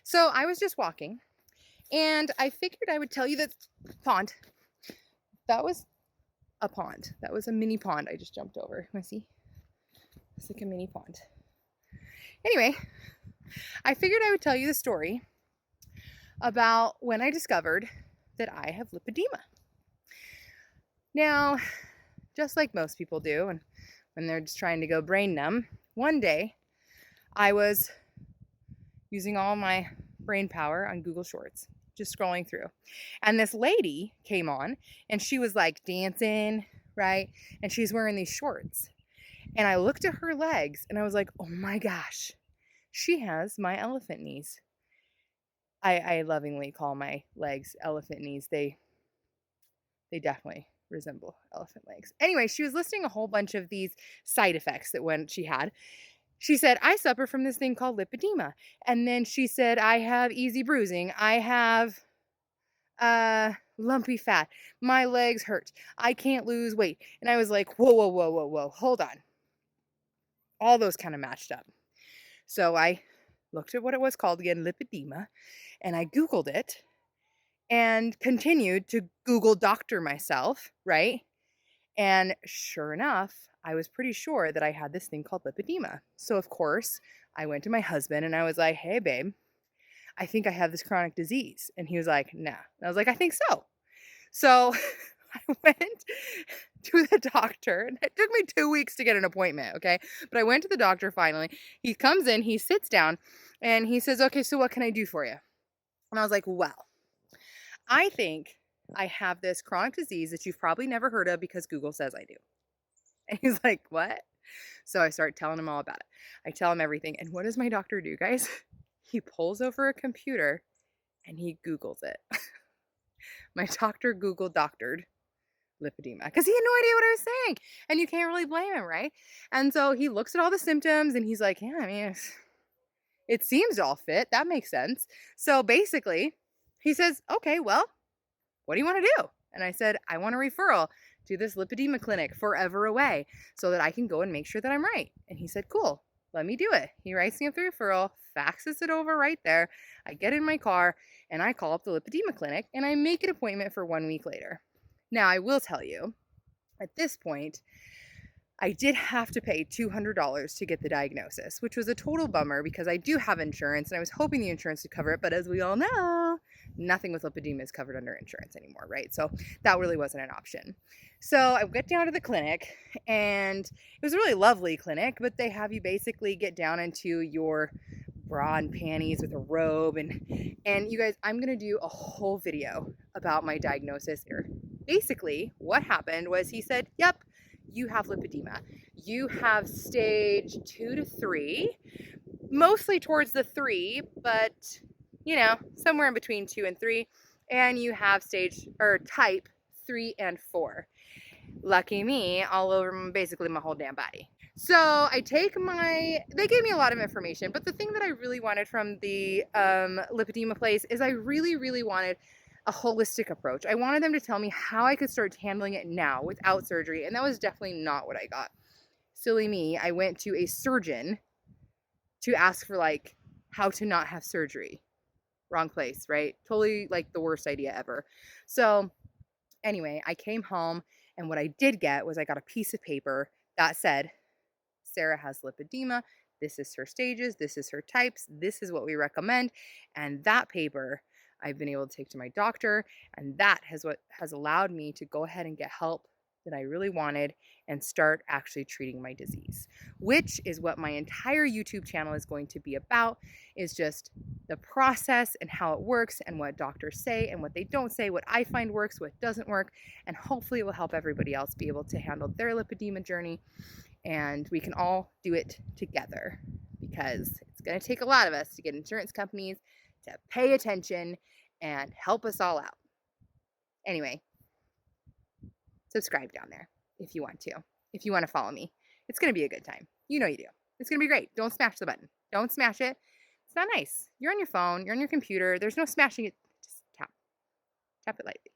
So I was just walking and I figured I would tell you that pond. That was a pond. That was a mini pond I just jumped over. Want to see? It's like a mini pond. Anyway, I figured I would tell you the story about when I discovered that I have lipedema. Now, just like most people do, and when they're just trying to go brain numb, one day I was using all my brain power on Google Shorts, just scrolling through. And this lady came on and she was like dancing, right? And she's wearing these shorts. And I looked at her legs and I was like, oh my gosh, she has my elephant knees. I lovingly call my legs elephant knees. They definitely resemble elephant legs. Anyway, she was listing a whole bunch of these side effects that when she had. She said, I suffer from this thing called lipedema. And then she said, I have easy bruising. I have lumpy fat. My legs hurt. I can't lose weight. And I was like, whoa, whoa, whoa, whoa, whoa. Hold on. All those kind of matched up. So I looked at what it was called again, lipedema, and I Googled it and continued to Google doctor myself, right? And sure enough, I was pretty sure that I had this thing called lipedema. So of course, I went to my husband and I was like, hey babe, I think I have this chronic disease. And he was like, nah. And I was like, I think so. So I went to the doctor and it took me 2 weeks to get an appointment. Okay. But I went to the doctor finally. He comes in, he sits down and he says, okay, so what can I do for you? And I was like, well, I think I have this chronic disease that you've probably never heard of because Google says I do. And he's like, what? So I start telling him all about it. I tell him everything. And what does my doctor do, guys? He pulls over a computer and he Googles it. My doctor Google doctored lipedema because he had no idea what I was saying. And you can't really blame him, right? And so he looks at all the symptoms and he's like, yeah, I mean, it seems all fit. That makes sense. So basically, he says, okay, well, what do you want to do? And I said, I want a referral to this lipedema clinic forever away so that I can go and make sure that I'm right. And he said, cool, let me do it. He writes me up the referral, faxes it over right there. I get in my car and I call up the lipedema clinic and I make an appointment for 1 week later. Now, I will tell you, at this point, I did have to pay $200 to get the diagnosis, which was a total bummer because I do have insurance and I was hoping the insurance would cover it. But as we all know, nothing with lipedema is covered under insurance anymore, right? So that really wasn't an option. So I get down to the clinic and it was a really lovely clinic, but they have you basically get down into your bra and panties with a robe. And you guys, I'm going to do a whole video about my diagnosis here. Basically, what happened was he said, yep, you have lipedema. You have stage 2 to 3, mostly towards the 3, but you know, somewhere in between 2 and 3. And you have stage or type 3 and 4. Lucky me, all over basically my whole damn body. So I take they gave me a lot of information, but the thing that I really wanted from the lipedema place is I really, really wanted a holistic approach. I wanted them to tell me how I could start handling it now without surgery, and that was definitely not what I got. Silly me, I went to a surgeon to ask for like how to not have surgery. Wrong place, right? Totally like the worst idea ever. So anyway, I came home and what I did get was I got a piece of paper that said, Sarah has lipedema. This is her stages. This is her types. This is what we recommend. And that paper I've been able to take to my doctor. And that has what has allowed me to go ahead and get help that I really wanted and start actually treating my disease, which is what my entire YouTube channel is going to be about, is just the process and how it works and what doctors say and what they don't say, what I find works, what doesn't work, and hopefully it will help everybody else be able to handle their lipedema journey, and we can all do it together because it's going to take a lot of us to get insurance companies to pay attention and help us all out. Anyway, subscribe down there if you want to. If you want to follow me, it's going to be a good time. You know you do. It's going to be great. Don't smash the button. Don't smash it. It's not nice. You're on your phone. You're on your computer. There's no smashing it. Just tap. Tap it lightly.